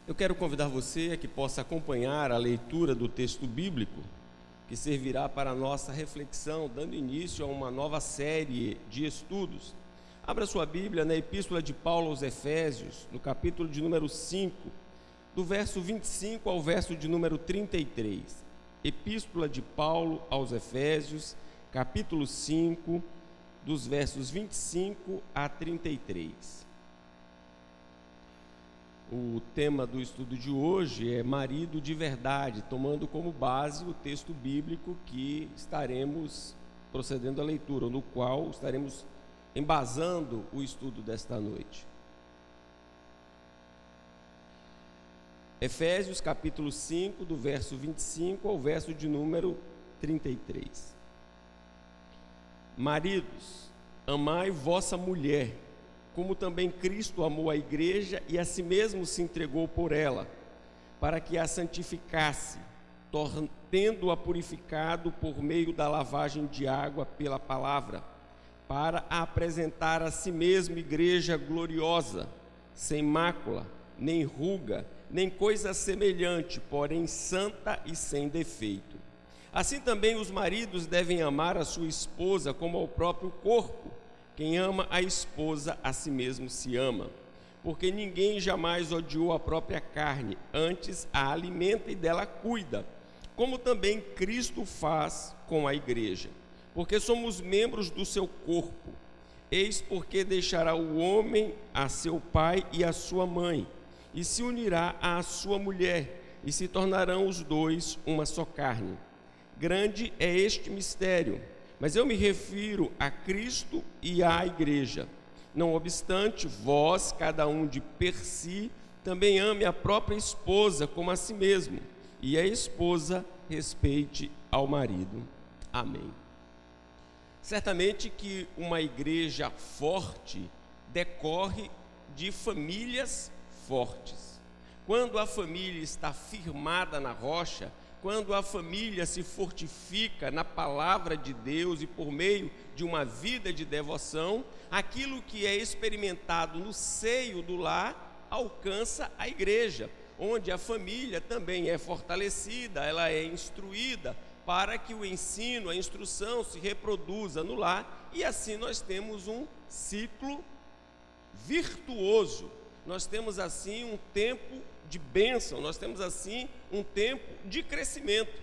Eu quero convidar você a que possa acompanhar a leitura do texto bíblico, que servirá para a nossa reflexão, dando início a uma nova série de estudos. Abra sua Bíblia na Epístola de Paulo aos Efésios, no capítulo de número 5, do verso 25 ao verso de número 33. Epístola de Paulo aos Efésios, capítulo 5, dos versos 25 a 33. O tema do estudo de hoje é marido de verdade, tomando como base o texto bíblico que estaremos procedendo à leitura, no qual estaremos embasando o estudo desta noite. Efésios capítulo 5, do verso 25 ao verso de número 33. Maridos, amai vossa mulher, como também Cristo amou a igreja e a si mesmo se entregou por ela, para que a santificasse, tendo-a purificado por meio da lavagem de água pela palavra, para a apresentar a si mesmo igreja gloriosa, sem mácula, nem ruga, nem coisa semelhante, porém santa e sem defeito. Assim também os maridos devem amar a sua esposa como ao próprio corpo. Quem ama a esposa, a si mesmo se ama. Porque ninguém jamais odiou a própria carne, antes a alimenta e dela cuida, como também Cristo faz com a igreja. Porque somos membros do seu corpo. Eis porque deixará o homem a seu pai e a sua mãe, e se unirá à sua mulher, e se tornarão os dois uma só carne. Grande é este mistério, mas eu me refiro a Cristo e à igreja. Não obstante, vós, cada um de per si, também ame a própria esposa como a si mesmo, e a esposa respeite ao marido. Amém. Certamente que uma igreja forte decorre de famílias fortes. Quando a família está firmada na rocha, quando a família se fortifica na palavra de Deus e por meio de uma vida de devoção, aquilo que é experimentado no seio do lar alcança a igreja, onde a família também é fortalecida, ela é instruída para que o ensino, a instrução se reproduza no lar, e assim nós temos um ciclo virtuoso, nós temos assim um tempo de bênção, nós temos assim um tempo de crescimento.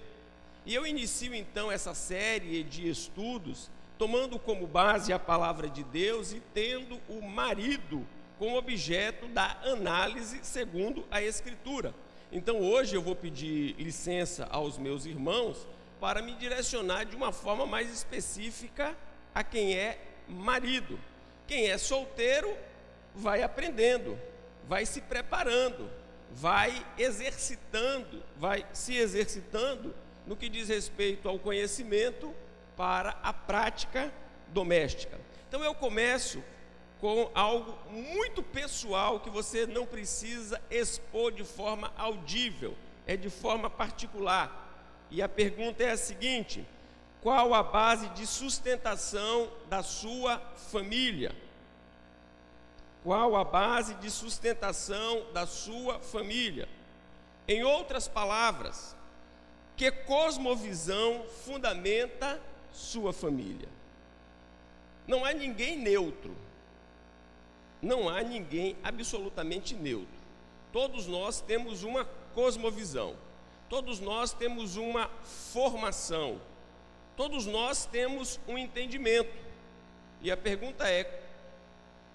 E eu inicio então essa série de estudos tomando como base a palavra de Deus e tendo o marido como objeto da análise segundo a Escritura. Então hoje eu vou pedir licença aos meus irmãos para me direcionar de uma forma mais específica a quem é marido. Quem é solteiro vai aprendendo, vai se preparando, vai exercitando, vai se exercitando no que diz respeito ao conhecimento para a prática doméstica. Então eu começo com algo muito pessoal que você não precisa expor de forma audível, é de forma particular. E a pergunta é a seguinte: qual a base de sustentação da sua família? Qual a base de sustentação da sua família? Em outras palavras, que cosmovisão fundamenta sua família? Não há ninguém neutro, não há ninguém absolutamente neutro. Todos nós temos uma cosmovisão, todos nós temos uma formação, todos nós temos um entendimento. E a pergunta é: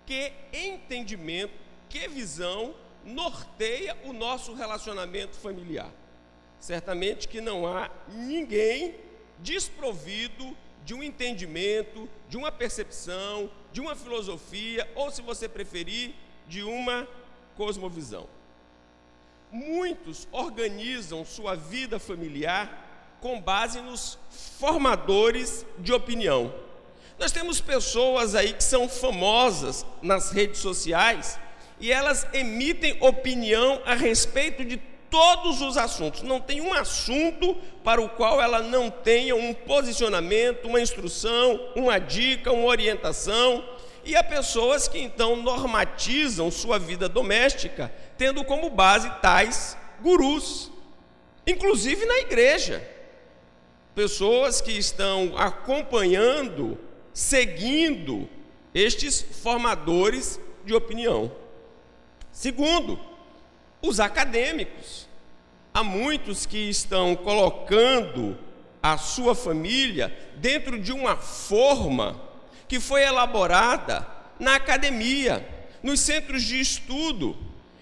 que entendimento, que visão norteia o nosso relacionamento familiar? Certamente que não há ninguém desprovido de um entendimento, de uma percepção, de uma filosofia, ou, se você preferir, de uma cosmovisão. Muitos organizam sua vida familiar com base nos formadores de opinião. Nós temos pessoas aí que são famosas nas redes sociais e elas emitem opinião a respeito de todos os assuntos. Não tem um assunto para o qual ela não tenha um posicionamento, uma instrução, uma dica, uma orientação. e há pessoas que então normatizam sua vida doméstica, tendo como base tais gurus, inclusive na igreja. Pessoas que estão acompanhando, seguindo estes formadores de opinião. Segundo, os acadêmicos. Há muitos que estão colocando a sua família dentro de uma forma que foi elaborada na academia, nos centros de estudo.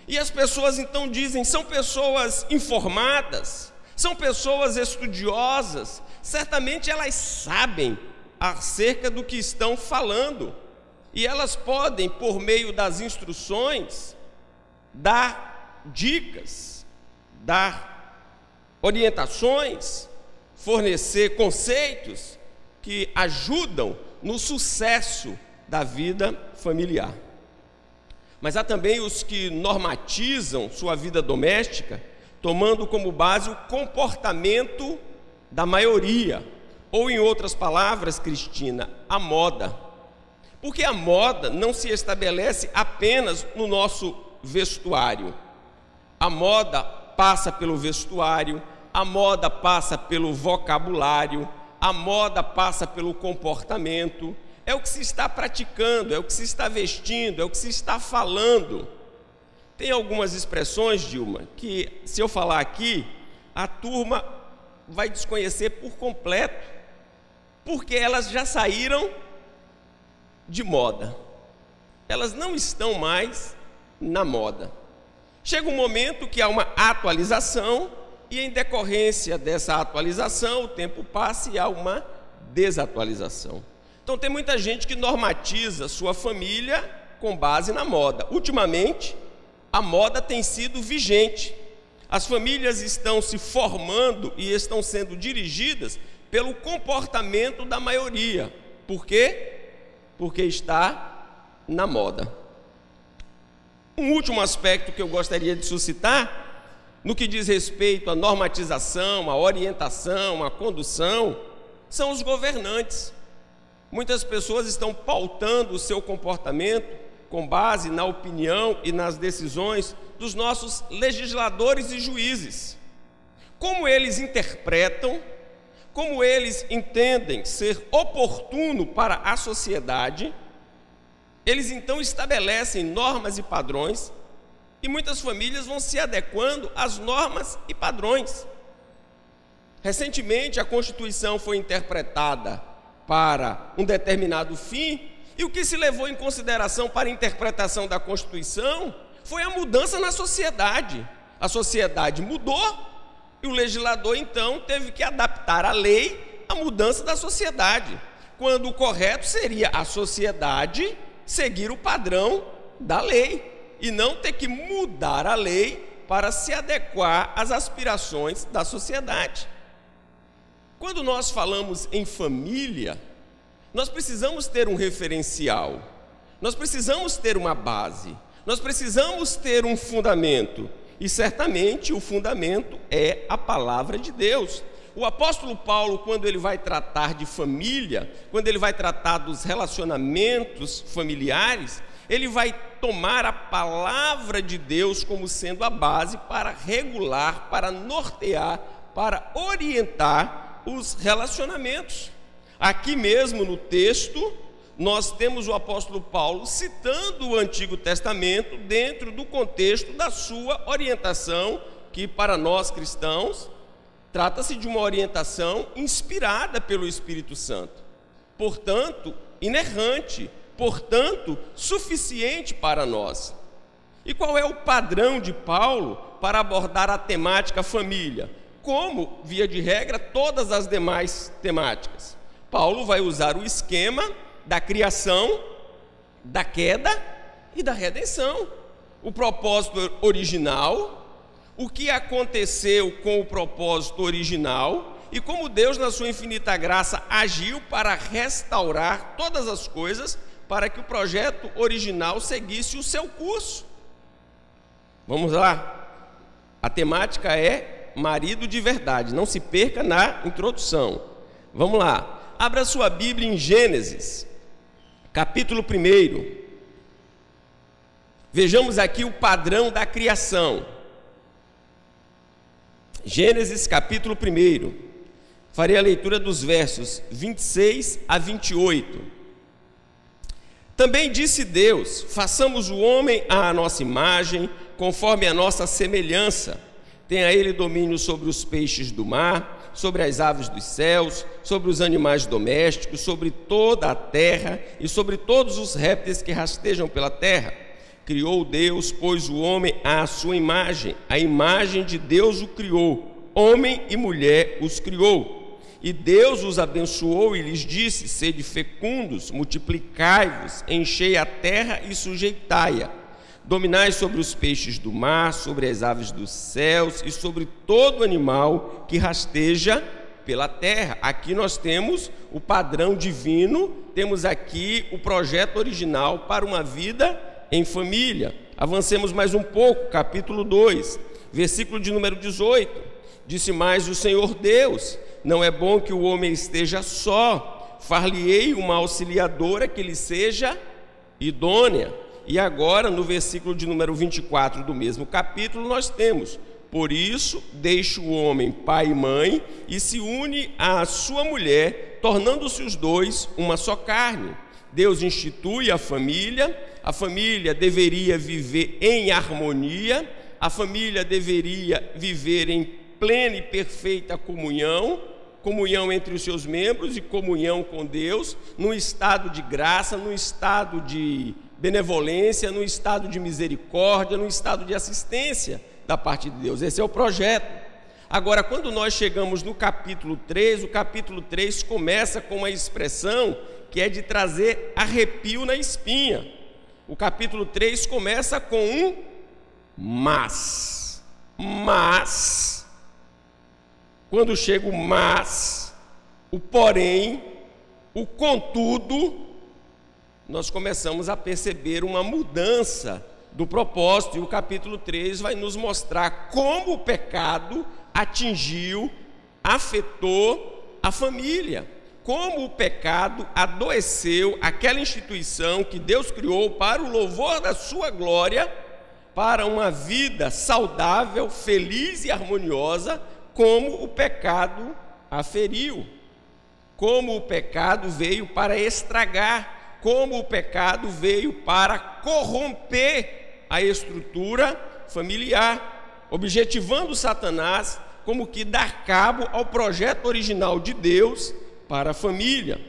E as pessoas então dizem, são pessoas informadas, são pessoas estudiosas, certamente elas sabem acerca do que estão falando. E elas podem, por meio das instruções, dar dicas, dar orientações, fornecer conceitos que ajudam no sucesso da vida familiar. Mas há também os que normatizam sua vida doméstica, tomando como base o comportamento da maioria, ou em outras palavras, Cristina, a moda. Porque a moda não se estabelece apenas no nosso vestuário. A moda passa pelo vestuário, a moda passa pelo vocabulário, a moda passa pelo comportamento. É o que se está praticando, é o que se está vestindo, é o que se está falando. Tem algumas expressões, Dilma, que se eu falar aqui, a turma vai desconhecer por completo, porque elas já saíram de moda. Elas não estão mais na moda. Chega um momento que há uma atualização e em decorrência dessa atualização, o tempo passa e há uma desatualização. Então tem muita gente que normatiza sua família com base na moda. Ultimamente, a moda tem sido vigente. As famílias estão se formando e estão sendo dirigidas pelo comportamento da maioria. Por quê? Porque está na moda. Um último aspecto que eu gostaria de suscitar, no que diz respeito à normatização, à orientação, à condução, são os governantes. Muitas pessoas estão pautando o seu comportamento com base na opinião e nas decisões dos nossos legisladores e juízes. Como eles interpretam, como eles entendem ser oportuno para a sociedade, eles então estabelecem normas e padrões, e muitas famílias vão se adequando às normas e padrões. Recentemente, a Constituição foi interpretada para um determinado fim, e o que se levou em consideração para a interpretação da Constituição foi a mudança na sociedade. A sociedade mudou, e o legislador, então, teve que adaptar a lei à mudança da sociedade, quando o correto seria a sociedade seguir o padrão da lei, e não ter que mudar a lei para se adequar às aspirações da sociedade. Quando nós falamos em família, nós precisamos ter um referencial, nós precisamos ter uma base, nós precisamos ter um fundamento, e certamente o fundamento é a palavra de Deus. O apóstolo Paulo, quando ele vai tratar de família, quando ele vai tratar dos relacionamentos familiares, ele vai tomar a palavra de Deus como sendo a base para regular, para nortear, para orientar os relacionamentos. Aqui mesmo no texto, nós temos o apóstolo Paulo citando o Antigo Testamento dentro do contexto da sua orientação, que para nós cristãos, trata-se de uma orientação inspirada pelo Espírito Santo, portanto, inerrante, portanto, suficiente para nós. E qual é o padrão de Paulo para abordar a temática família? Como, via de regra, todas as demais temáticas. Paulo vai usar o esquema da criação, da queda e da redenção. O propósito original, o que aconteceu com o propósito original e como Deus, na sua infinita graça, agiu para restaurar todas as coisas para que o projeto original seguisse o seu curso. Vamos lá. A temática é marido de verdade. Não se perca na introdução. Vamos lá. Abra sua Bíblia em Gênesis, capítulo 1. Vejamos aqui o padrão da criação. Gênesis capítulo 1. Farei a leitura dos versos 26 a 28. Também disse Deus: façamos o homem à nossa imagem, conforme a nossa semelhança. Tenha ele domínio sobre os peixes do mar, sobre as aves dos céus, sobre os animais domésticos, sobre toda a terra e sobre todos os répteis que rastejam pela terra. Criou Deus, pois, o homem à sua imagem, a imagem de Deus o criou, homem e mulher os criou. E Deus os abençoou e lhes disse: sede fecundos, multiplicai-vos, enchei a terra e sujeitai-a. Dominai sobre os peixes do mar, sobre as aves dos céus e sobre todo animal que rasteja pela terra. Aqui nós temos o padrão divino, temos aqui o projeto original para uma vida em família. Avancemos mais um pouco, capítulo 2, versículo de número 18. Disse mais o Senhor Deus: não é bom que o homem esteja só, far-lhe-ei uma auxiliadora que lhe seja idônea. E agora, no versículo de número 24 do mesmo capítulo, nós temos: por isso, deixa o homem pai e mãe e se une à sua mulher, tornando-se os dois uma só carne. Deus institui a família deveria viver em harmonia, a família deveria viver em plena e perfeita comunhão entre os seus membros e comunhão com Deus, num estado de graça, num estado de benevolência, num estado de misericórdia, num estado de assistência da parte de Deus. Esse é o projeto. Agora, quando nós chegamos no capítulo 3, o capítulo 3 começa com uma expressão que é de trazer arrepio na espinha. O capítulo 3 começa com um mas. Mas, quando chega o mas, o porém, o contudo, nós começamos a perceber uma mudança do propósito, e o capítulo 3 vai nos mostrar como o pecado atingiu, afetou a família, como o pecado adoeceu aquela instituição que Deus criou para o louvor da sua glória, para uma vida saudável, feliz e harmoniosa, como o pecado a feriu, como o pecado veio para estragar, como o pecado veio para corromper a estrutura familiar, objetivando Satanás como que dar cabo ao projeto original de Deus para a família.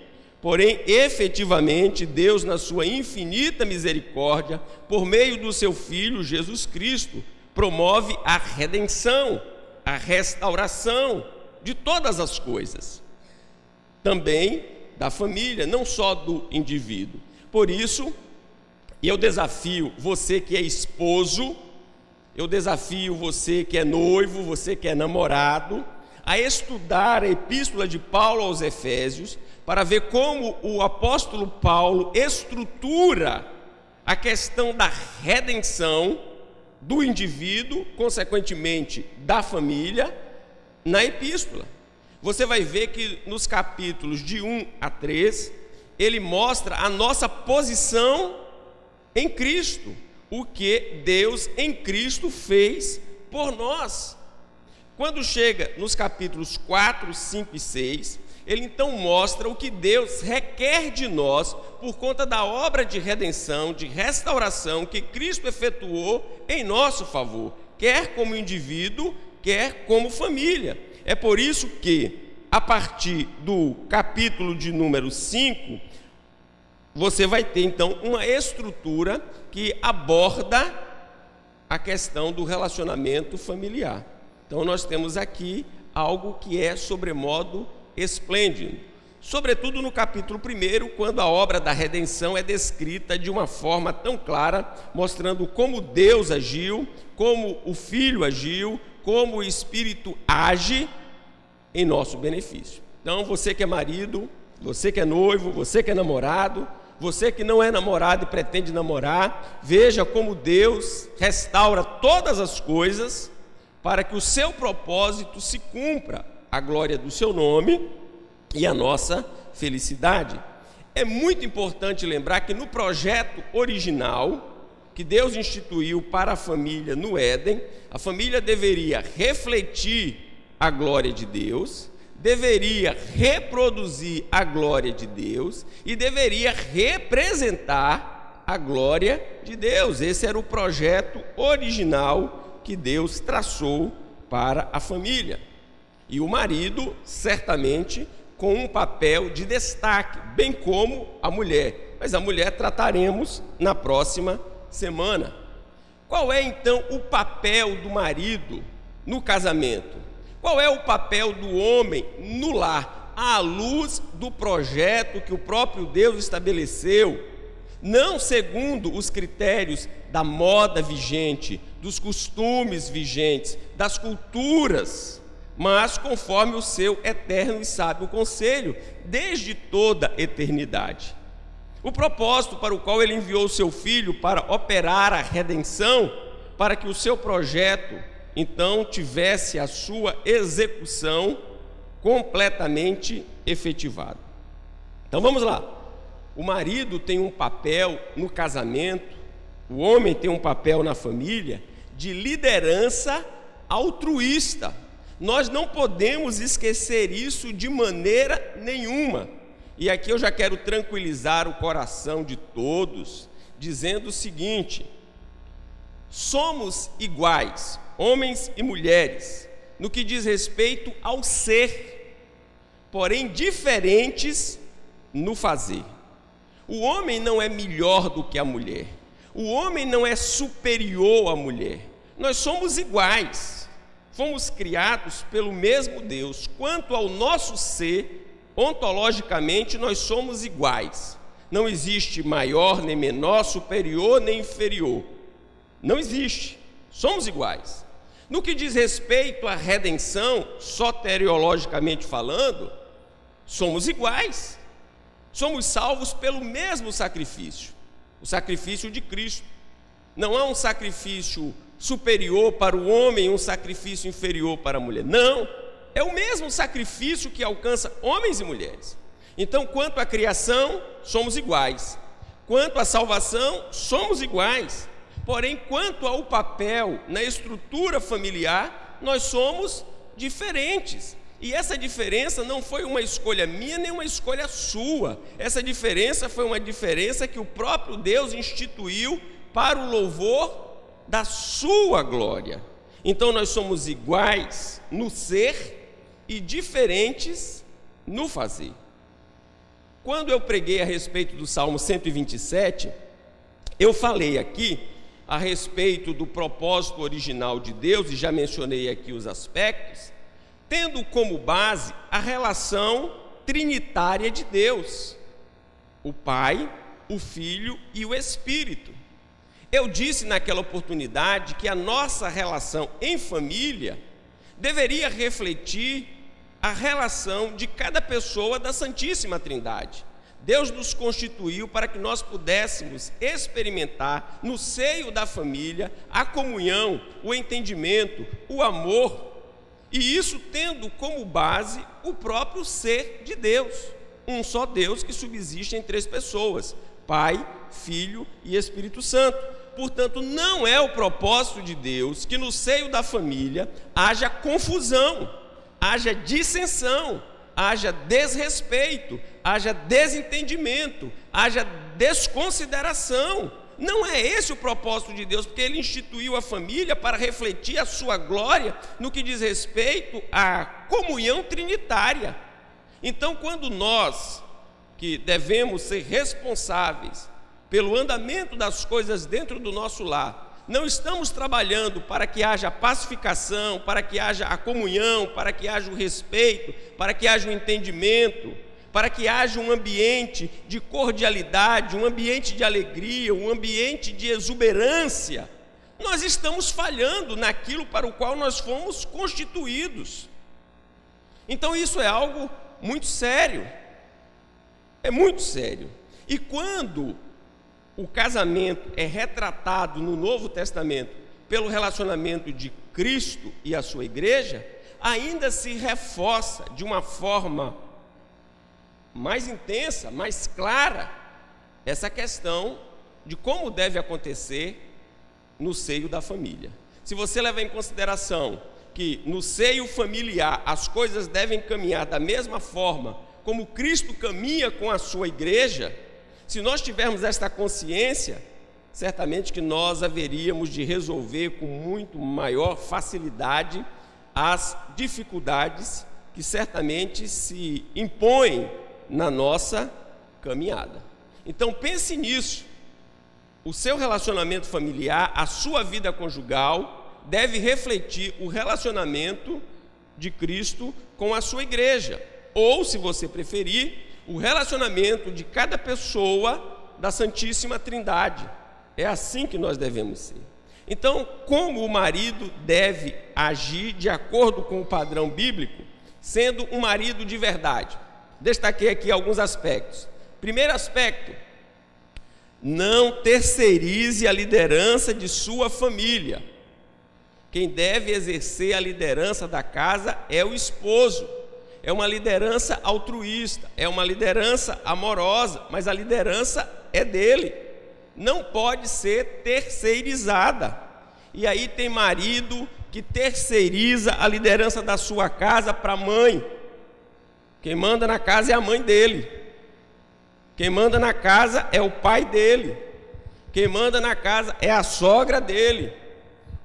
Porém, efetivamente, Deus, na sua infinita misericórdia, por meio do seu Filho Jesus Cristo, promove a redenção, a restauração de todas as coisas, também da família, não só do indivíduo. Por isso, eu desafio você que é esposo, eu desafio você que é noivo, você que é namorado, a estudar a epístola de Paulo aos Efésios, para ver como o apóstolo Paulo estrutura a questão da redenção do indivíduo, consequentemente da família, na epístola. Você vai ver que nos capítulos de 1 a 3, ele mostra a nossa posição em Cristo, o que Deus em Cristo fez por nós. Quando chega nos capítulos 4, 5 e 6, ele então mostra o que Deus requer de nós por conta da obra de redenção, de restauração que Cristo efetuou em nosso favor, quer como indivíduo, quer como família. É por isso que, a partir do capítulo de número 5, você vai ter então uma estrutura que aborda a questão do relacionamento familiar. Então nós temos aqui algo que é sobremodo esplêndido, sobretudo no capítulo 1, quando a obra da redenção é descrita de uma forma tão clara, mostrando como Deus agiu, como o Filho agiu, como o Espírito age em nosso benefício. Então, você que é marido, você que é noivo, você que é namorado, você que não é namorado e pretende namorar, veja como Deus restaura todas as coisas para que o seu propósito se cumpra, a glória do seu nome e a nossa felicidade. é muito importante lembrar que no projeto original que Deus instituiu para a família no Éden, a família deveria refletir a glória de Deus, deveria reproduzir a glória de Deus e deveria representar a glória de Deus. Esse era o projeto original que Deus traçou para a família. E o marido, certamente, com um papel de destaque, bem como a mulher. Mas a mulher trataremos na próxima semana. Qual é então o papel do marido no casamento? Qual é o papel do homem no lar, à luz do projeto que o próprio Deus estabeleceu, não segundo os critérios da moda vigente, dos costumes vigentes, das culturas, mas conforme o seu eterno e sábio conselho, desde toda a eternidade. O propósito para o qual ele enviou o seu filho para operar a redenção, para que o seu projeto, então, tivesse a sua execução completamente efetivada. Então vamos lá. O marido tem um papel no casamento, o homem tem um papel na família de liderança altruísta. Nós não podemos esquecer isso de maneira nenhuma. E aqui eu já quero tranquilizar o coração de todos, dizendo o seguinte: somos iguais, homens e mulheres, no que diz respeito ao ser, porém diferentes no fazer. O homem não é melhor do que a mulher, o homem não é superior à mulher, nós somos iguais, fomos criados pelo mesmo Deus. Quanto ao nosso ser, ontologicamente nós somos iguais, não existe maior nem menor, superior nem inferior, não existe, somos iguais. No que diz respeito à redenção, soteriologicamente falando, somos iguais, somos salvos pelo mesmo sacrifício, o sacrifício de Cristo. Não há um sacrifício superior para o homem e um sacrifício inferior para a mulher, não, é o mesmo sacrifício que alcança homens e mulheres. Então, quanto à criação, somos iguais, quanto à salvação, somos iguais. Porém, quanto ao papel na estrutura familiar, nós somos diferentes. E essa diferença não foi uma escolha minha, nem uma escolha sua. Essa diferença foi uma diferença que o próprio Deus instituiu para o louvor da sua glória. Então, nós somos iguais no ser e diferentes no fazer. Quando eu preguei a respeito do Salmo 127, eu falei aqui a respeito do propósito original de Deus, e já mencionei aqui os aspectos, tendo como base a relação trinitária de Deus, o Pai, o Filho e o Espírito. Eu disse naquela oportunidade que a nossa relação em família deveria refletir a relação de cada pessoa da Santíssima Trindade. Deus nos constituiu para que nós pudéssemos experimentar no seio da família a comunhão, o entendimento, o amor, e isso tendo como base o próprio ser de Deus, um só Deus que subsiste em três pessoas, Pai, Filho e Espírito Santo. Portanto, não é o propósito de Deus que no seio da família haja confusão, haja dissensão, haja desrespeito, haja desentendimento, haja desconsideração. Não é esse o propósito de Deus, porque Ele instituiu a família para refletir a sua glória no que diz respeito à comunhão trinitária. Então, quando nós, que devemos ser responsáveis pelo andamento das coisas dentro do nosso lar, não estamos trabalhando para que haja pacificação, para que haja a comunhão, para que haja o respeito, para que haja o entendimento, para que haja um ambiente de cordialidade, um ambiente de alegria, um ambiente de exuberância, nós estamos falhando naquilo para o qual nós fomos constituídos. Então isso é algo muito sério, é muito sério. E quando o casamento é retratado no Novo Testamento pelo relacionamento de Cristo e a sua igreja, ainda se reforça de uma forma mais intensa, mais clara, essa questão de como deve acontecer no seio da família. Se você levar em consideração que no seio familiar as coisas devem caminhar da mesma forma como Cristo caminha com a sua igreja, se nós tivermos esta consciência, certamente que nós haveríamos de resolver com muito maior facilidade as dificuldades que certamente se impõem na nossa caminhada. Então pense nisso. O seu relacionamento familiar, a sua vida conjugal, deve refletir o relacionamento de Cristo com a sua igreja. Ou, se você preferir, o relacionamento de cada pessoa da Santíssima Trindade. É assim que nós devemos ser. Então, como o marido deve agir de acordo com o padrão bíblico, sendo um marido de verdade? Destaquei aqui alguns aspectos. Primeiro aspecto: não terceirize a liderança de sua família. Quem deve exercer a liderança da casa é o esposo. É uma liderança altruísta, é uma liderança amorosa, mas a liderança é dele. Não pode ser terceirizada. E aí tem marido que terceiriza a liderança da sua casa para a mãe. Quem manda na casa é a mãe dele. Quem manda na casa é o pai dele. Quem manda na casa é a sogra dele,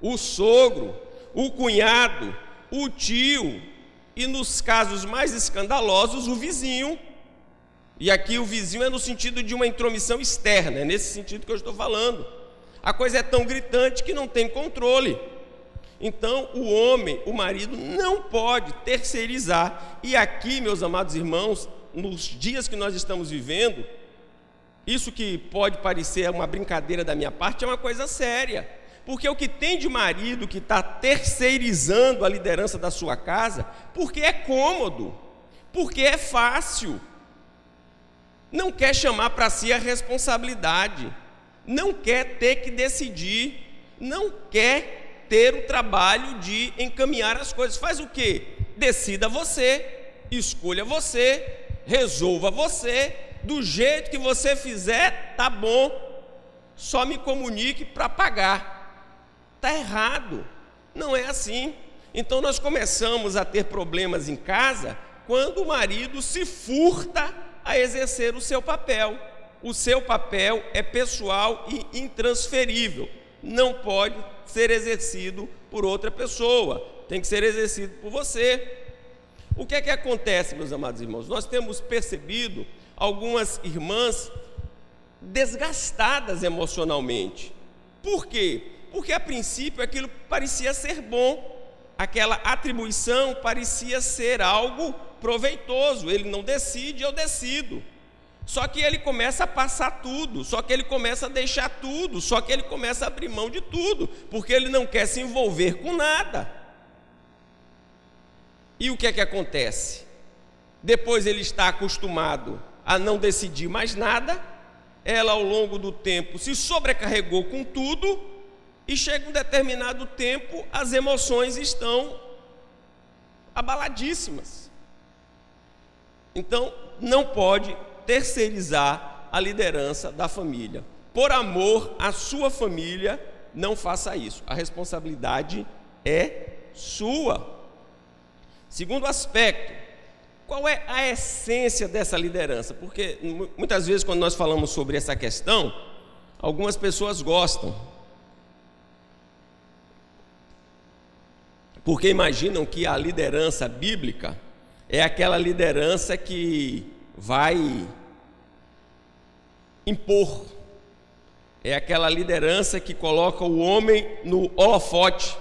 o sogro, o cunhado, o tio e, nos casos mais escandalosos, o vizinho. E aqui o vizinho é no sentido de uma intromissão externa, é nesse sentido que eu estou falando. A coisa é tão gritante que não tem controle. Então o homem, o marido, não pode terceirizar. E aqui, meus amados irmãos, nos dias que nós estamos vivendo, isso que pode parecer uma brincadeira da minha parte é uma coisa séria. Porque o que tem de marido que está terceirizando a liderança da sua casa, porque é cômodo, porque é fácil, não quer chamar para si a responsabilidade, não quer ter que decidir, não quer ter o trabalho de encaminhar as coisas. Faz o quê? Decida você, escolha você, resolva você, do jeito que você fizer, tá bom, só me comunique para pagar. Está errado, não é assim. Então nós começamos a ter problemas em casa quando o marido se furta a exercer o seu papel. O seu papel é pessoal e intransferível, não pode ser exercido por outra pessoa, tem que ser exercido por você. O que é que acontece, meus amados irmãos? Nós temos percebido algumas irmãs desgastadas emocionalmente. Por quê? Porque a princípio aquilo parecia ser bom, aquela atribuição parecia ser algo proveitoso. Ele não decide, eu decido. Só que ele começa a passar tudo, só que ele começa a deixar tudo, só que ele começa a abrir mão de tudo, porque ele não quer se envolver com nada. E o que é que acontece? Depois ele está acostumado a não decidir mais nada, ela ao longo do tempo se sobrecarregou com tudo, e chega um determinado tempo, as emoções estão abaladíssimas. Então, não pode terceirizar a liderança da família. Por amor à sua família, não faça isso. A responsabilidade é sua. Segundo aspecto, qual é a essência dessa liderança? Porque muitas vezes quando nós falamos sobre essa questão, algumas pessoas gostam, porque imaginam que a liderança bíblica é aquela liderança que vai impor, é aquela liderança que coloca o homem no holofote,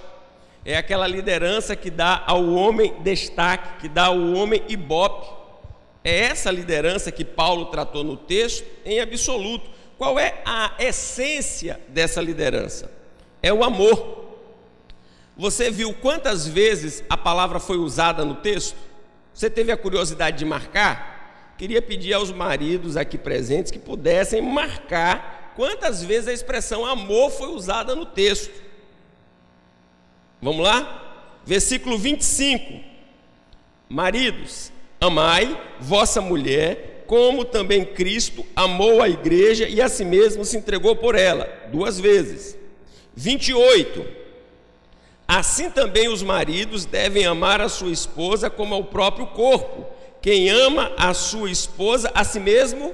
é aquela liderança que dá ao homem destaque, que dá ao homem ibope. É essa liderança que Paulo tratou no texto em absoluto. Qual é a essência dessa liderança? É o amor. Você viu quantas vezes a palavra foi usada no texto? Você teve a curiosidade de marcar? Queria pedir aos maridos aqui presentes que pudessem marcar quantas vezes a expressão amor foi usada no texto. Vamos lá? Versículo 25. Maridos, amai vossa mulher como também Cristo amou a igreja e a si mesmo se entregou por ela, 2 vezes. 28. Assim também os maridos devem amar a sua esposa como ao próprio corpo. Quem ama a sua esposa, a si mesmo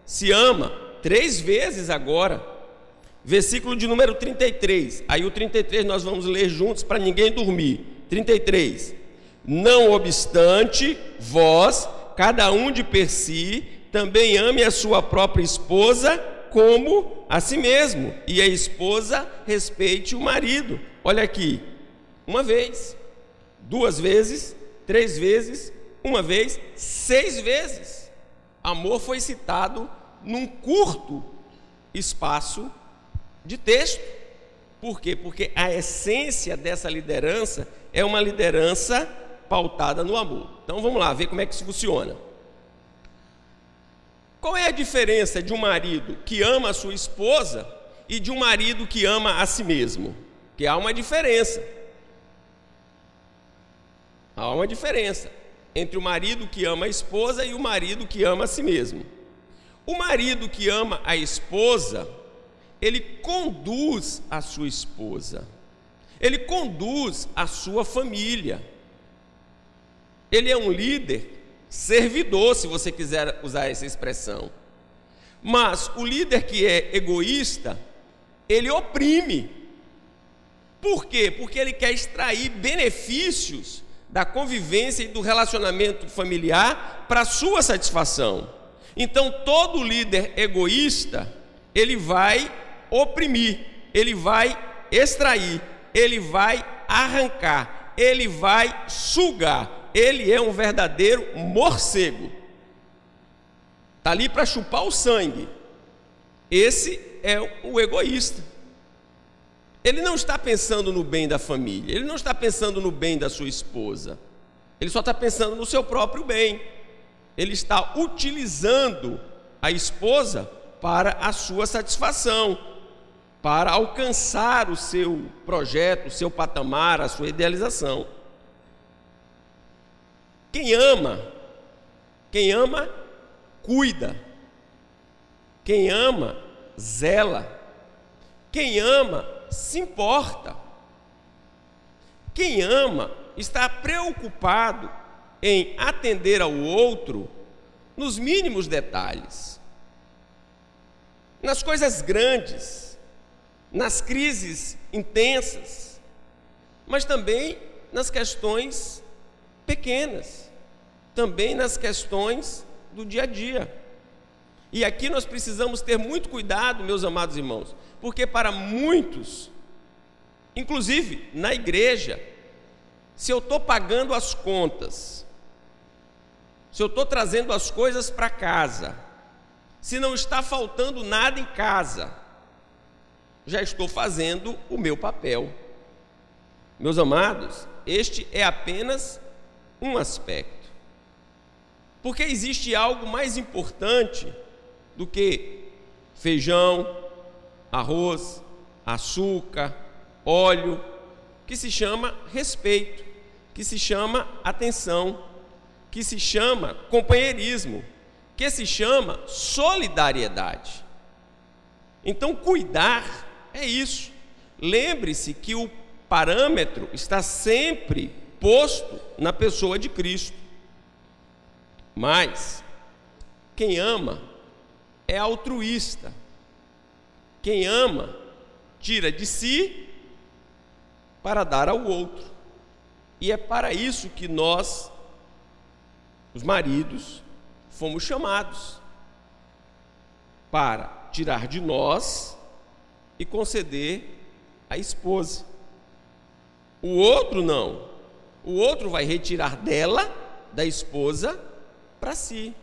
se ama. 3 vezes agora. Versículo de número 33. Aí o 33 nós vamos ler juntos para ninguém dormir. 33. Não obstante, vós, cada um de per si, também ame a sua própria esposa como a si mesmo, e a esposa respeite o marido. Olha aqui, 1 vez, 2 vezes, 3 vezes, 1 vez, 6 vezes. Amor foi citado num curto espaço de texto. Por quê? Porque a essência dessa liderança é uma liderança pautada no amor. Então vamos lá, ver como é que isso funciona. Qual é a diferença de um marido que ama a sua esposa e de um marido que ama a si mesmo? Porque há uma diferença. Há uma diferença entre o marido que ama a esposa e o marido que ama a si mesmo. O marido que ama a esposa, ele conduz a sua esposa, ele conduz a sua família. Ele é um líder servidor, se você quiser usar essa expressão. Mas o líder que é egoísta, ele oprime. Por quê? Porque ele quer extrair benefícios da convivência e do relacionamento familiar para sua satisfação. Então, todo líder egoísta, ele vai oprimir, ele vai extrair, ele vai arrancar, ele vai sugar. Ele é um verdadeiro morcego. Está ali para chupar o sangue. Esse é o egoísta. Ele não está pensando no bem da família, ele não está pensando no bem da sua esposa, ele só está pensando no seu próprio bem. Ele está utilizando a esposa para a sua satisfação, para alcançar o seu projeto, o seu patamar, a sua idealização. Quem ama, cuida. Quem ama, zela. Quem ama, se importa. Quem ama, está preocupado em atender ao outro nos mínimos detalhes, nas coisas grandes, nas crises intensas, mas também nas questões pequenas, também nas questões do dia a dia. E aqui nós precisamos ter muito cuidado, meus amados irmãos, porque para muitos, inclusive na igreja, se eu estou pagando as contas, se eu estou trazendo as coisas para casa, se não está faltando nada em casa, já estou fazendo o meu papel. Meus amados, este é apenas um aspecto, porque existe algo mais importante do que feijão, arroz, açúcar, óleo, que se chama respeito, que se chama atenção, que se chama companheirismo, que se chama solidariedade. Então, cuidar é isso. Lembre-se que o parâmetro está sempre posto na pessoa de Cristo. Mas quem ama é altruísta. Quem ama tira de si para dar ao outro. E é para isso que nós, os maridos, fomos chamados, para tirar de nós e conceder à esposa. O outro não. O outro vai retirar dela, da esposa, para si.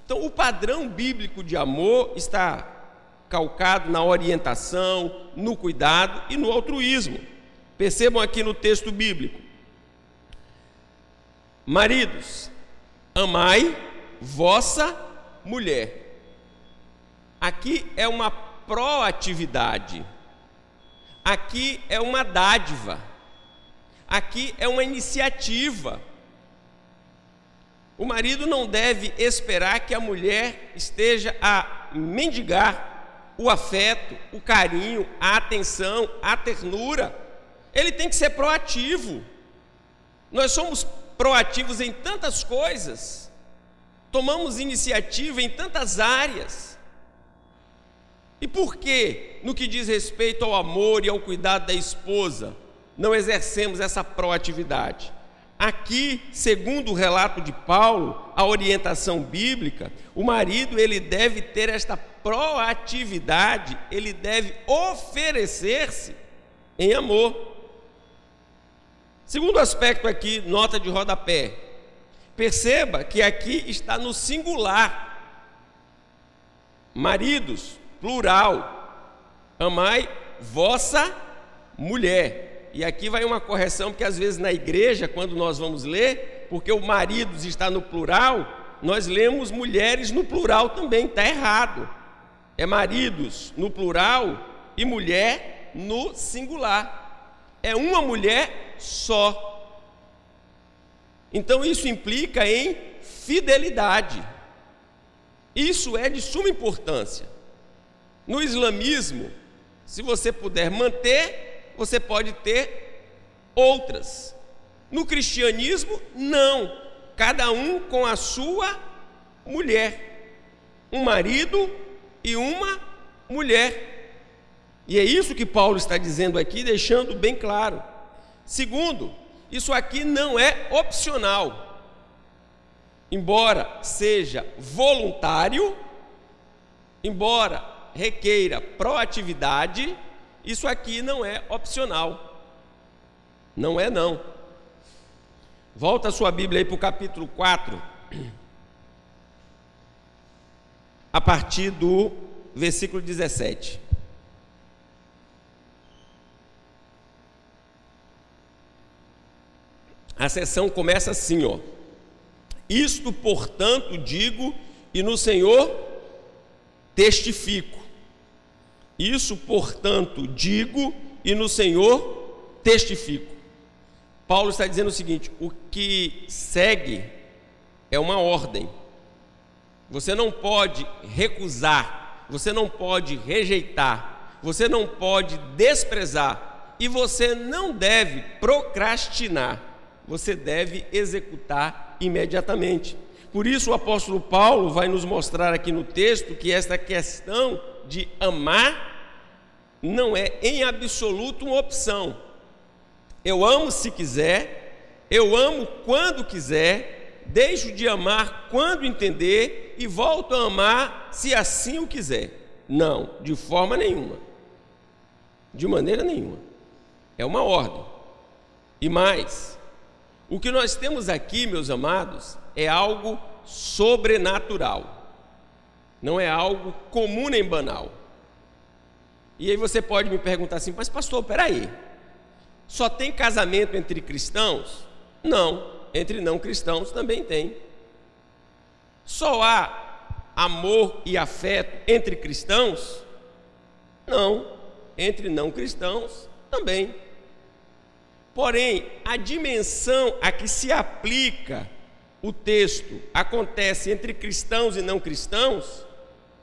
Então, o padrão bíblico de amor está calcado na orientação, no cuidado e no altruísmo. Percebam aqui no texto bíblico: maridos, amai vossa mulher. Aqui é uma proatividade, aqui é uma dádiva, aqui é uma iniciativa. O marido não deve esperar que a mulher esteja a mendigar o afeto, o carinho, a atenção, a ternura. Ele tem que ser proativo. Nós somos proativos em tantas coisas, tomamos iniciativa em tantas áreas. E por que, no que diz respeito ao amor e ao cuidado da esposa, não exercemos essa proatividade? Aqui, segundo o relato de Paulo, a orientação bíblica, o marido ele deve ter esta proatividade, ele deve oferecer-se em amor. Segundo aspecto aqui, nota de rodapé, perceba que aqui está no singular. Maridos, plural, amai vossa mulher. E aqui vai uma correção, porque às vezes na igreja, quando nós vamos ler, porque o maridos está no plural, nós lemos mulheres no plural também, está errado. É maridos no plural e mulher no singular. É uma mulher só. Então isso implica em fidelidade. Isso é de suma importância. No islamismo, se você puder manter, você pode ter outras. No cristianismo, não. Cada um com a sua mulher. Um marido e uma mulher. E é isso que Paulo está dizendo aqui, deixando bem claro. Segundo, isso aqui não é opcional. Embora seja voluntário, embora requeira proatividade, isso aqui não é opcional. Não é não. Volta a sua Bíblia aí para o capítulo 4, a partir do versículo 17. A sessão começa assim, ó. Isto, portanto, digo e no Senhor testifico. Isso, portanto, digo e no Senhor testifico. Paulo está dizendo o seguinte: o que segue é uma ordem. Você não pode recusar, você não pode rejeitar, você não pode desprezar e você não deve procrastinar. Você deve executar imediatamente. Por isso o apóstolo Paulo vai nos mostrar aqui no texto que esta questão de amar não é em absoluto uma opção. Eu amo se quiser, eu amo quando quiser, deixo de amar quando entender e volto a amar se assim o quiser. Não, de forma nenhuma. De maneira nenhuma. É uma ordem. E mais, o que nós temos aqui, meus amados, é algo sobrenatural. Não é algo comum nem banal. E aí você pode me perguntar assim: mas pastor, peraí, só tem casamento entre cristãos? Não, entre não cristãos também tem. Só há amor e afeto entre cristãos? Não, entre não cristãos também. Porém, a dimensão a que se aplica o texto acontece entre cristãos e não cristãos,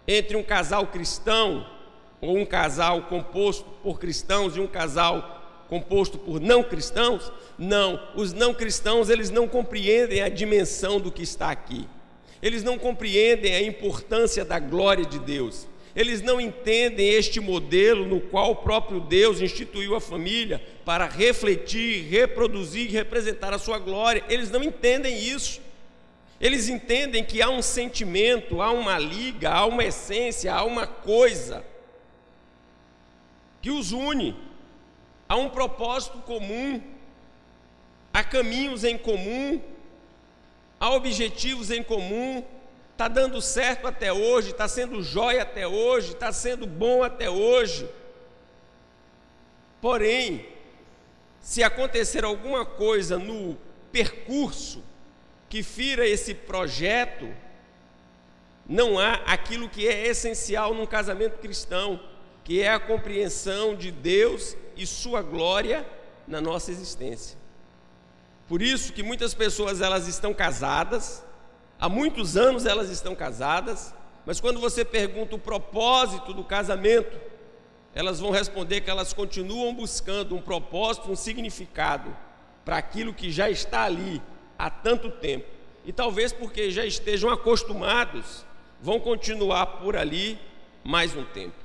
entre um casal cristão ou um casal composto por cristãos e um casal composto por não cristãos. Não, os não cristãos, eles não compreendem a dimensão do que está aqui. Eles não compreendem a importância da glória de Deus. Eles não entendem este modelo no qual o próprio Deus instituiu a família para refletir, reproduzir e representar a sua glória. Eles não entendem isso. Eles entendem que há um sentimento, há uma liga, há uma essência, há uma coisa que os une, há um propósito comum, há caminhos em comum, há objetivos em comum. Está dando certo até hoje, está sendo jóia até hoje, está sendo bom até hoje. Porém, se acontecer alguma coisa no percurso que fira esse projeto, não há aquilo que é essencial num casamento cristão, que é a compreensão de Deus e sua glória na nossa existência. Por isso que muitas pessoas elas estão casadas, Há muitos anos elas estão casadas, mas quando você pergunta o propósito do casamento, elas vão responder que elas continuam buscando um propósito, um significado para aquilo que já está ali há tanto tempo. E talvez porque já estejam acostumados, vão continuar por ali mais um tempo.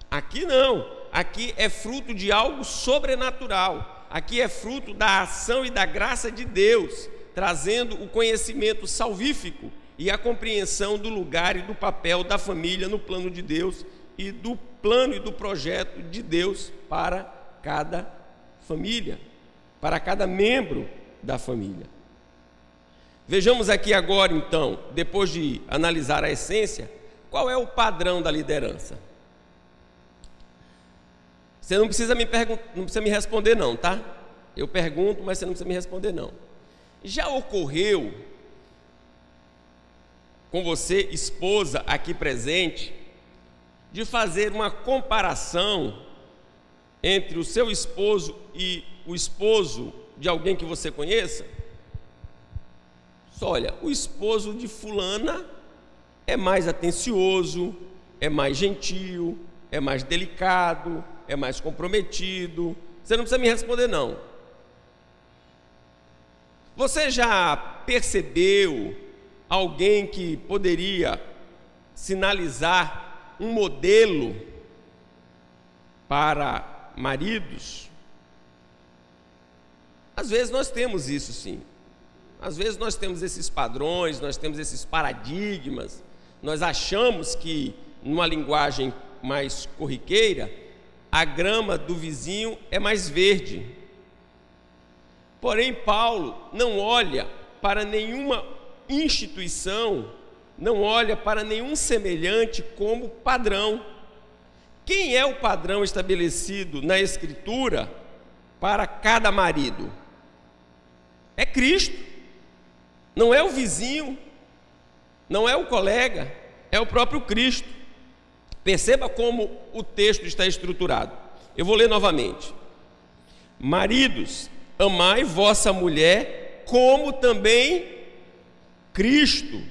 Aqui não, aqui é fruto de algo sobrenatural, aqui é fruto da ação e da graça de Deus, trazendo o conhecimento salvífico e a compreensão do lugar e do papel da família no plano de Deus e do plano e do projeto de Deus para cada família, para cada membro da família. Vejamos aqui agora, então, depois de analisar a essência, qual é o padrão da liderança? Você não precisa me responder não, tá? Eu pergunto, mas você não precisa me responder não. Já ocorreu com você, esposa aqui presente, de fazer uma comparação entre o seu esposo e o esposo de alguém que você conheça? Olha, o esposo de fulana é mais atencioso, é mais gentil, é mais delicado, é mais comprometido. Você não precisa me responder não. Você já percebeu alguém que poderia sinalizar um modelo para maridos? Às vezes nós temos isso sim. Às vezes nós temos esses padrões, nós temos esses paradigmas, nós achamos que, numa linguagem mais corriqueira, a grama do vizinho é mais verde. Porém, Paulo não olha para nenhuma instituição, não olha para nenhum semelhante como padrão. Quem é o padrão estabelecido na Escritura para cada marido? É Cristo. Não é o vizinho, não é o colega, é o próprio Cristo. Perceba como o texto está estruturado. Eu vou ler novamente. Maridos, amai vossa mulher, como também Cristo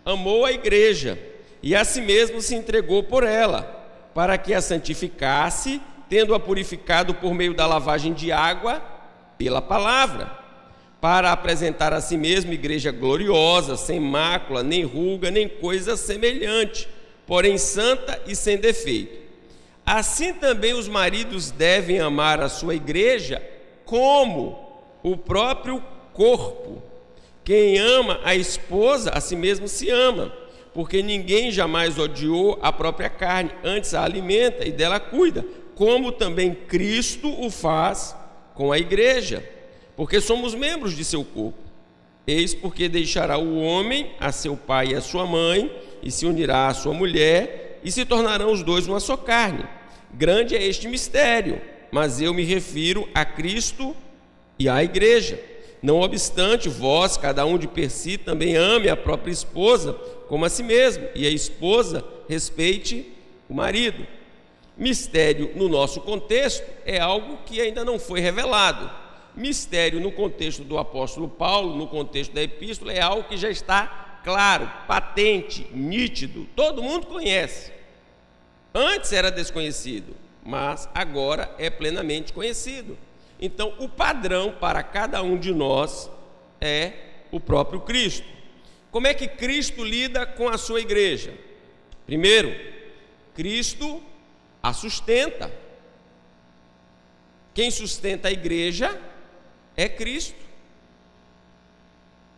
amou a igreja, e a si mesmo se entregou por ela, para que a santificasse, tendo-a purificado por meio da lavagem de água, pela palavra, para apresentar a si mesmo igreja gloriosa, sem mácula, nem ruga, nem coisa semelhante, porém santa e sem defeito. Assim também os maridos devem amar a sua igreja como o próprio corpo. Quem ama a esposa, a si mesmo se ama, porque ninguém jamais odiou a própria carne, antes a alimenta e dela cuida, como também Cristo o faz com a igreja, porque somos membros de seu corpo. Eis porque deixará o homem a seu pai e a sua mãe, e se unirá à sua mulher, e se tornarão os dois uma só carne. Grande é este mistério, mas eu me refiro a Cristo e à igreja. Não obstante, vós, cada um de per si, também ame a própria esposa como a si mesmo, e a esposa respeite o marido. Mistério no nosso contexto é algo que ainda não foi revelado. Mistério no contexto do apóstolo Paulo, no contexto da epístola, é algo que já está claro, patente, nítido, todo mundo conhece. Antes era desconhecido, mas agora é plenamente conhecido. Então, o padrão para cada um de nós é o próprio Cristo. Como é que Cristo lida com a sua igreja? Primeiro, Cristo a sustenta. Quem sustenta a igreja é Cristo.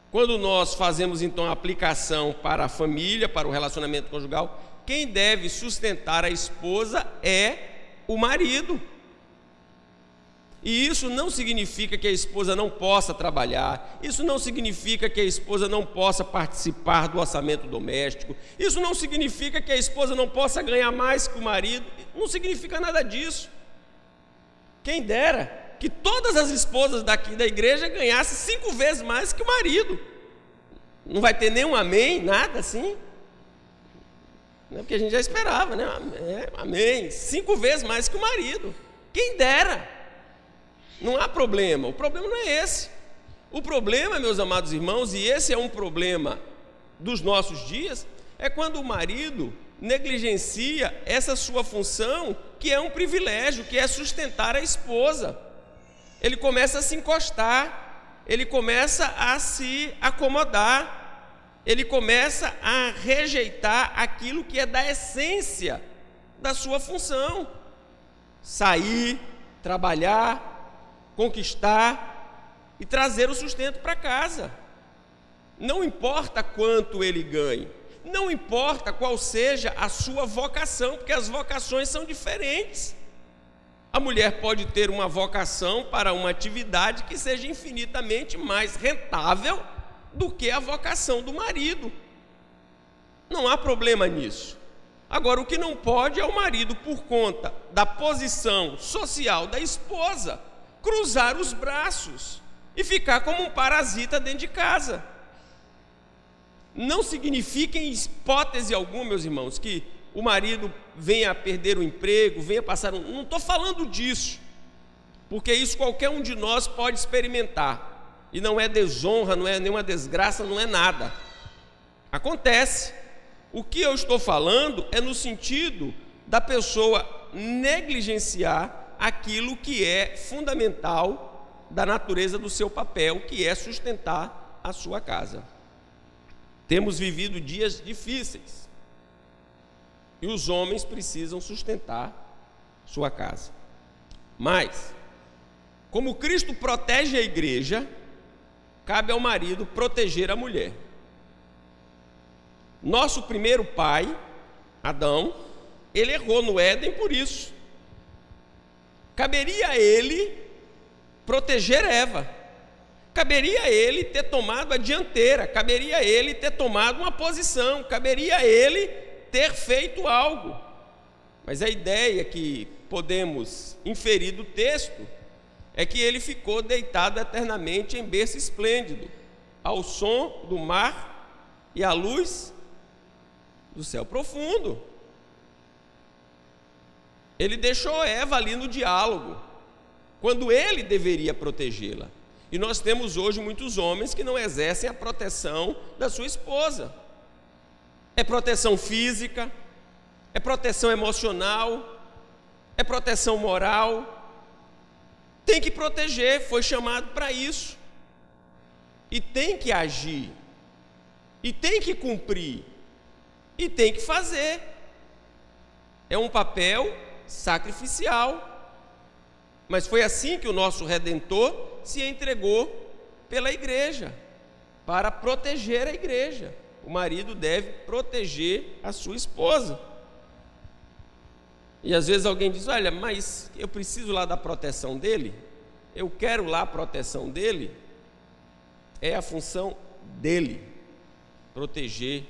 Quando nós fazemos então a aplicação para a família, para o relacionamento conjugal, quem deve sustentar a esposa é o marido. E isso não significa que a esposa não possa trabalhar, isso não significa que a esposa não possa participar do orçamento doméstico, isso não significa que a esposa não possa ganhar mais que o marido, não significa nada disso. Quem dera que todas as esposas daqui da igreja ganhassem 5 vezes mais que o marido. Não vai ter nenhum amém, nada assim. Não é porque a gente já esperava, né? Amém, 5 vezes mais que o marido. Quem dera. Não há problema, o problema não é esse. O problema, meus amados irmãos, e esse é um problema dos nossos dias é quando o marido negligencia essa sua função, que é um privilégio, que é sustentar a esposa. Ele começa a se encostar, ele começa a se acomodar, ele começa a rejeitar aquilo que é da essência da sua função: sair, trabalhar, conquistar e trazer o sustento para casa. Não importa quanto ele ganhe, não importa qual seja a sua vocação, porque as vocações são diferentes. A mulher pode ter uma vocação para uma atividade que seja infinitamente mais rentável do que a vocação do marido. Não há problema nisso. Agora, o que não pode é o marido, por conta da posição social da esposa, cruzar os braços e ficar como um parasita dentro de casa. Não significa em hipótese alguma, meus irmãos, que o marido venha a perder o emprego, venha passar não estou falando disso, porque isso qualquer um de nós pode experimentar, e não é desonra, não é nenhuma desgraça, não é nada. Acontece. O que eu estou falando é no sentido da pessoa negligenciar aquilo que é fundamental da natureza do seu papel, que é sustentar a sua casa. Temos vivido dias difíceis e os homens precisam sustentar sua casa. Mas, como Cristo protege a igreja, cabe ao marido proteger a mulher. Nosso primeiro pai, Adão, ele errou no Éden por isso. Caberia a ele proteger Eva. Caberia a ele ter tomado a dianteira, caberia a ele ter tomado uma posição, caberia a ele ter feito algo. Mas a ideia que podemos inferir do texto é que ele ficou deitado eternamente em berço esplêndido, ao som do mar e à luz do céu profundo. Ele deixou Eva ali no diálogo, quando ele deveria protegê-la. E nós temos hoje muitos homens que não exercem a proteção da sua esposa. É proteção física, é proteção emocional, é proteção moral. Tem que proteger, foi chamado para isso. E tem que agir, e tem que cumprir, e tem que fazer. É um papel sacrificial. Mas foi assim que o nosso Redentor se entregou pela igreja, para proteger a igreja. O marido deve proteger a sua esposa. E às vezes alguém diz: olha, mas eu preciso lá da proteção dele, eu quero lá a proteção dele. É a função dele proteger,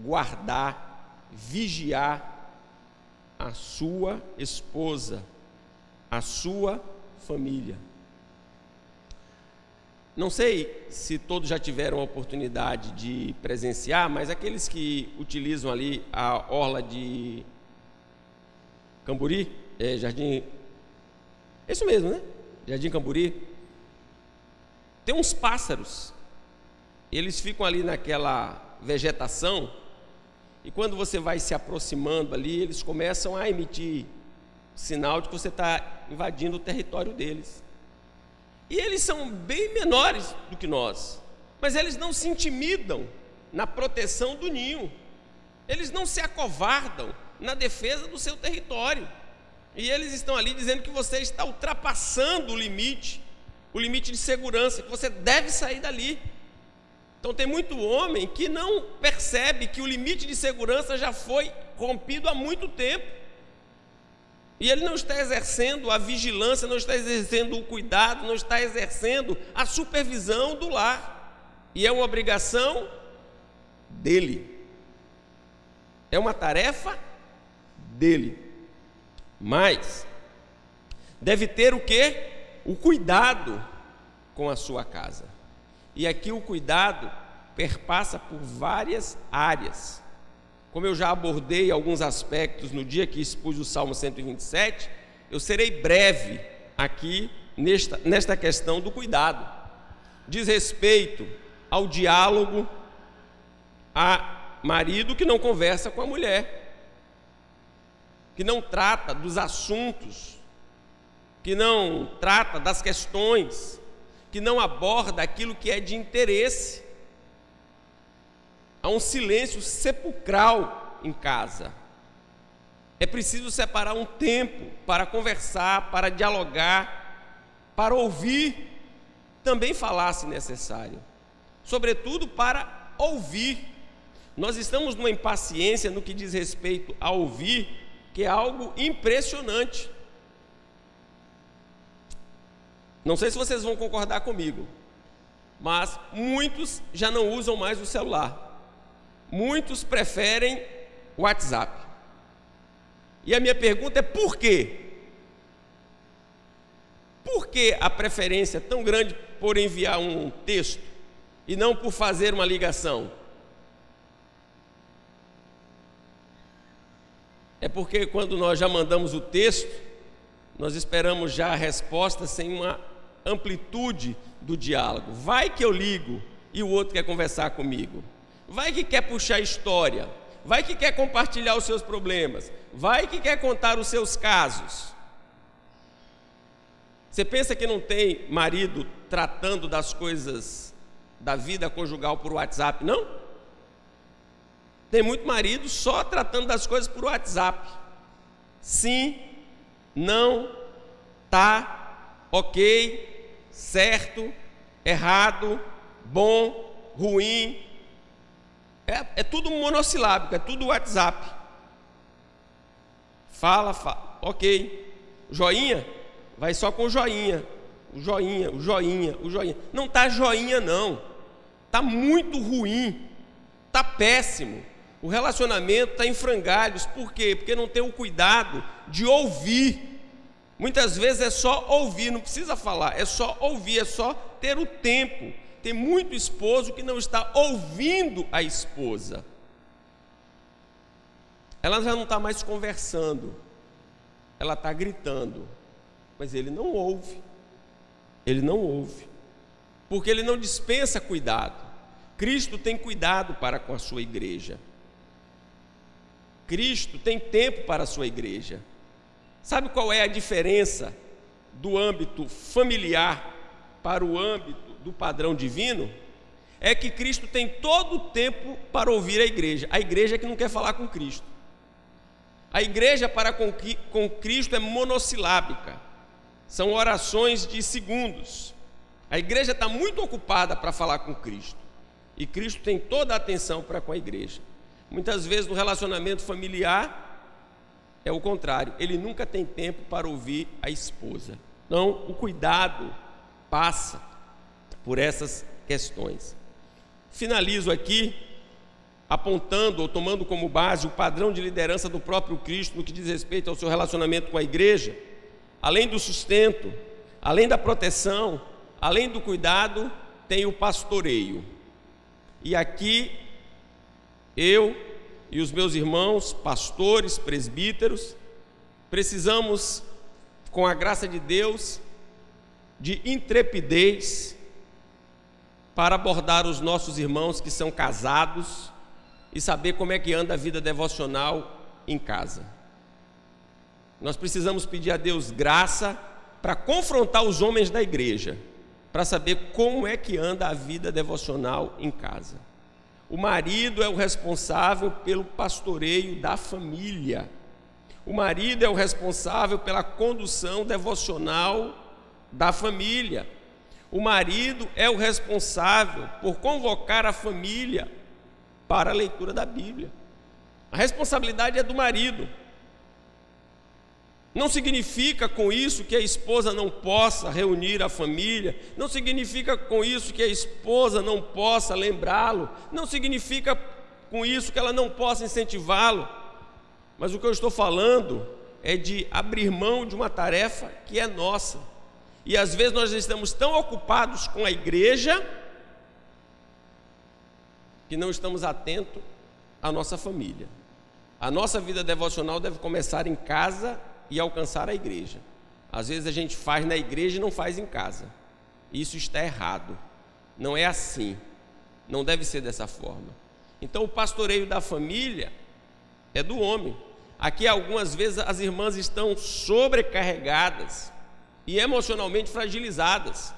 guardar, vigiar a sua esposa, a sua família. Não sei se todos já tiveram a oportunidade de presenciar, mas aqueles que utilizam ali a orla de Camburi, Jardim, é isso mesmo, né? Jardim Camburi, tem uns pássaros, eles ficam ali naquela vegetação, e quando você vai se aproximando ali, eles começam a emitir sinal de que você está invadindo o território deles. E eles são bem menores do que nós, mas eles não se intimidam na proteção do ninho, eles não se acovardam na defesa do seu território, e eles estão ali dizendo que você está ultrapassando o limite de segurança, que você deve sair dali. Então tem muito homem que não percebe que o limite de segurança já foi rompido há muito tempo, e ele não está exercendo a vigilância, não está exercendo o cuidado, não está exercendo a supervisão do lar. E é uma obrigação dele. É uma tarefa dele. Mas deve ter o quê? O cuidado com a sua casa. E aqui o cuidado perpassa por várias áreas. Como eu já abordei alguns aspectos no dia que expus o Salmo 127, eu serei breve aqui nesta questão do cuidado. Diz respeito ao diálogo, há marido que não conversa com a mulher, que não trata dos assuntos, que não trata das questões, que não aborda aquilo que é de interesse. Há um silêncio sepulcral em casa. É preciso separar um tempo para conversar, para dialogar, para ouvir, também falar se necessário. Sobretudo para ouvir. Nós estamos numa impaciência no que diz respeito a ouvir, que é algo impressionante. Não sei se vocês vão concordar comigo, mas muitos já não usam mais o celular. Muitos preferem o WhatsApp. E a minha pergunta é por quê? Por que a preferência tão grande por enviar um texto e não por fazer uma ligação? É porque quando nós já mandamos o texto, nós esperamos já a resposta sem uma amplitude do diálogo. Vai que eu ligo e o outro quer conversar comigo. Vai que quer puxar história. Vai que quer compartilhar os seus problemas. Vai que quer contar os seus casos. Você pensa que não tem marido tratando das coisas da vida conjugal por WhatsApp, não? Tem muito marido só tratando das coisas por WhatsApp. Sim, não, tá, ok, certo, errado, bom, ruim. É tudo monossilábico, é tudo WhatsApp. Fala, ok. Joinha, vai só com joinha. O joinha. Não está joinha não. Está muito ruim. Está péssimo. O relacionamento está em frangalhos. Por quê? Porque não tem o cuidado de ouvir. Muitas vezes é só ouvir, não precisa falar. É só ouvir, é só ter o tempo. Tem muito esposo que não está ouvindo a esposa. Ela já não está mais conversando. Ela está gritando. Mas ele não ouve. Ele não ouve. Porque ele não dispensa cuidado. Cristo tem cuidado para com a sua igreja. Cristo tem tempo para a sua igreja. Sabe qual é a diferença do âmbito familiar para o âmbito do padrão divino? É que Cristo tem todo o tempo para ouvir a igreja. A igreja é que não quer falar com Cristo. A igreja para com Cristo é monossilábica. São orações de segundos. A igreja está muito ocupada para falar com Cristo. E Cristo tem toda a atenção para com a igreja. Muitas vezes no relacionamento familiar é o contrário. Ele nunca tem tempo para ouvir a esposa. Então o cuidado passa por essas questões. Finalizo aqui apontando ou tomando como base o padrão de liderança do próprio Cristo no que diz respeito ao seu relacionamento com a igreja. Além do sustento, além da proteção, além do cuidado, tem o pastoreio. E aqui eu e os meus irmãos, pastores, presbíteros, precisamos, com a graça de Deus, de intrepidez para abordar os nossos irmãos que são casados e saber como é que anda a vida devocional em casa. Nós precisamos pedir a Deus graça para confrontar os homens da igreja, para saber como é que anda a vida devocional em casa. O marido é o responsável pelo pastoreio da família. O marido é o responsável pela condução devocional da família. O marido é o responsável por convocar a família para a leitura da Bíblia. A responsabilidade é do marido. Não significa com isso que a esposa não possa reunir a família, não significa com isso que a esposa não possa lembrá-lo, não significa com isso que ela não possa incentivá-lo, mas o que eu estou falando é de abrir mão de uma tarefa que é nossa. E às vezes nós estamos tão ocupados com a igreja que não estamos atentos à nossa família. A nossa vida devocional deve começar em casa e alcançar a igreja. Às vezes a gente faz na igreja e não faz em casa. Isso está errado. Não é assim. Não deve ser dessa forma. Então o pastoreio da família é do homem. Aqui algumas vezes as irmãs estão sobrecarregadas e emocionalmente fragilizadas,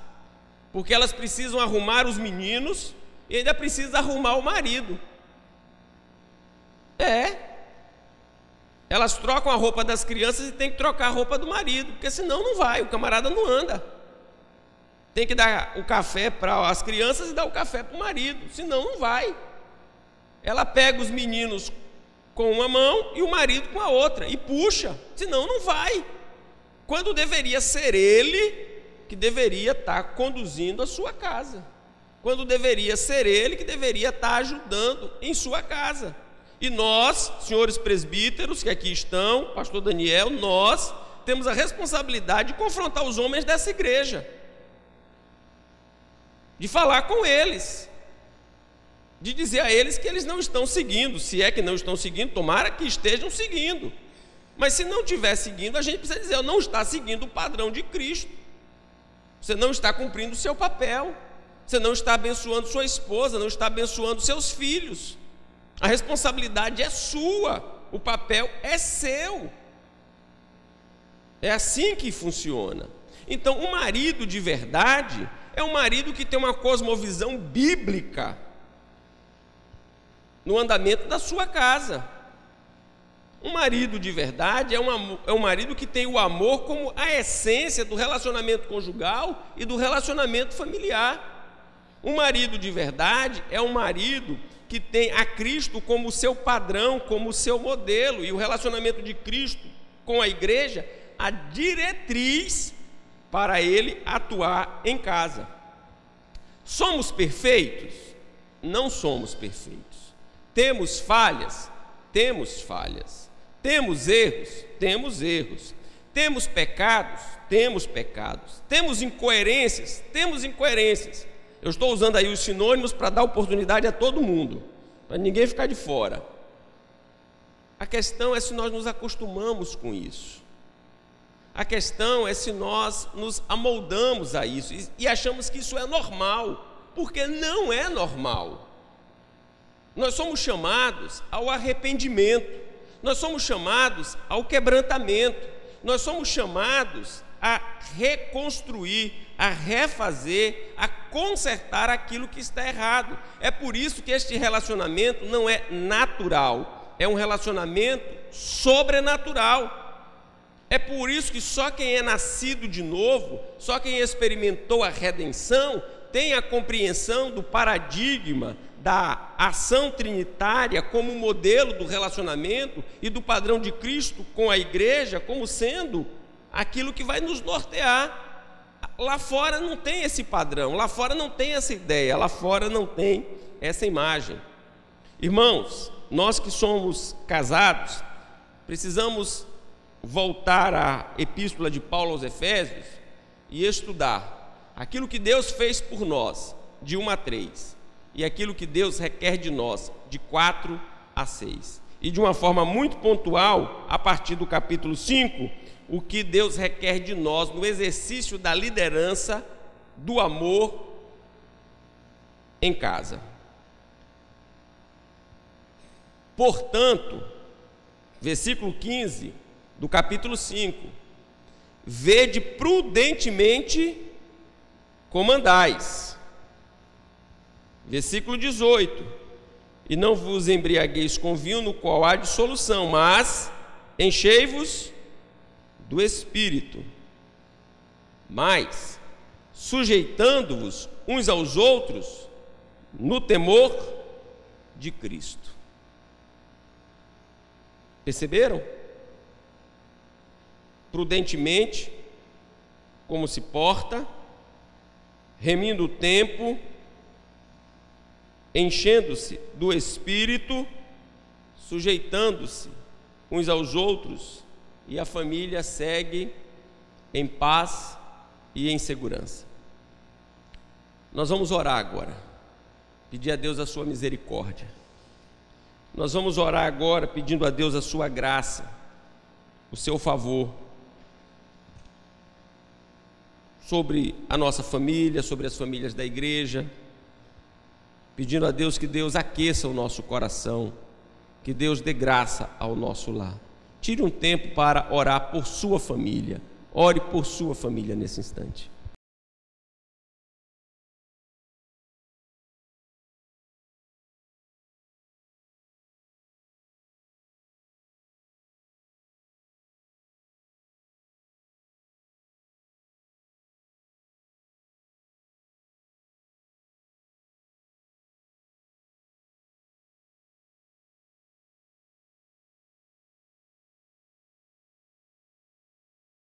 porque elas precisam arrumar os meninos e ainda precisam arrumar o marido. Elas trocam a roupa das crianças e tem que trocar a roupa do marido, porque senão não vai, o camarada não anda. Tem que dar o café para as crianças e dar o café para o marido, senão não vai. Ela pega os meninos com uma mão e o marido com a outra e puxa, senão não vai. Quando deveria ser ele que deveria estar conduzindo a sua casa, quando deveria ser ele que deveria estar ajudando em sua casa. E nós, senhores presbíteros que aqui estão, pastor Daniel, nós temos a responsabilidade de confrontar os homens dessa igreja, de falar com eles, de dizer a eles que eles não estão seguindo. Se é que não estão seguindo, tomara que estejam seguindo, mas se não estiver seguindo, a gente precisa dizer: não está seguindo o padrão de Cristo, você não está cumprindo o seu papel, você não está abençoando sua esposa, não está abençoando seus filhos. A responsabilidade é sua, o papel é seu. É assim que funciona. Então, um marido de verdade é um marido que tem uma cosmovisão bíblica no andamento da sua casa. Um marido de verdade é um marido que tem o amor como a essência do relacionamento conjugal e do relacionamento familiar. Um marido de verdade é um marido que tem a Cristo como seu padrão, como seu modelo, e o relacionamento de Cristo com a igreja, a diretriz para ele atuar em casa. Somos perfeitos? Não somos perfeitos. Temos falhas? Temos falhas. Temos erros? Temos erros. Temos pecados? Temos pecados. Temos incoerências? Temos incoerências. Eu estou usando aí os sinônimos para dar oportunidade a todo mundo, para ninguém ficar de fora. A questão é se nós nos acostumamos com isso. A questão é se nós nos amoldamos a isso e achamos que isso é normal, porque não é normal. Nós somos chamados ao arrependimento, nós somos chamados ao quebrantamento, nós somos chamados a reconstruir, a refazer, a consertar aquilo que está errado. É por isso que este relacionamento não é natural, é um relacionamento sobrenatural. É por isso que só quem é nascido de novo, só quem experimentou a redenção, tem a compreensão do paradigma da ação trinitária como modelo do relacionamento e do padrão de Cristo com a igreja como sendo aquilo que vai nos nortear. Lá fora não tem esse padrão, lá fora não tem essa ideia, lá fora não tem essa imagem. Irmãos, nós que somos casados, precisamos voltar à epístola de Paulo aos Efésios e estudar aquilo que Deus fez por nós, de 1 a 3, e aquilo que Deus requer de nós, de 4 a 6. E de uma forma muito pontual, a partir do capítulo 5, o que Deus requer de nós no exercício da liderança, do amor em casa. Portanto, versículo 15 do capítulo 5: vede prudentemente como andais. Versículo 18: e não vos embriagueis com vinho, no qual há dissolução, mas enchei-vos do Espírito, mas sujeitando-vos uns aos outros no temor de Cristo. Perceberam? Prudentemente, como se porta, remindo o tempo, enchendo-se do Espírito, sujeitando-se uns aos outros, e a família segue em paz e em segurança. Nós vamos orar agora, pedir a Deus a sua misericórdia. Nós vamos orar agora pedindo a Deus a sua graça, o seu favor, sobre a nossa família, sobre as famílias da igreja. pedindo a Deus que Deus aqueça o nosso coração, que Deus dê graça ao nosso lar. Tire um tempo para orar por sua família. Ore por sua família nesse instante.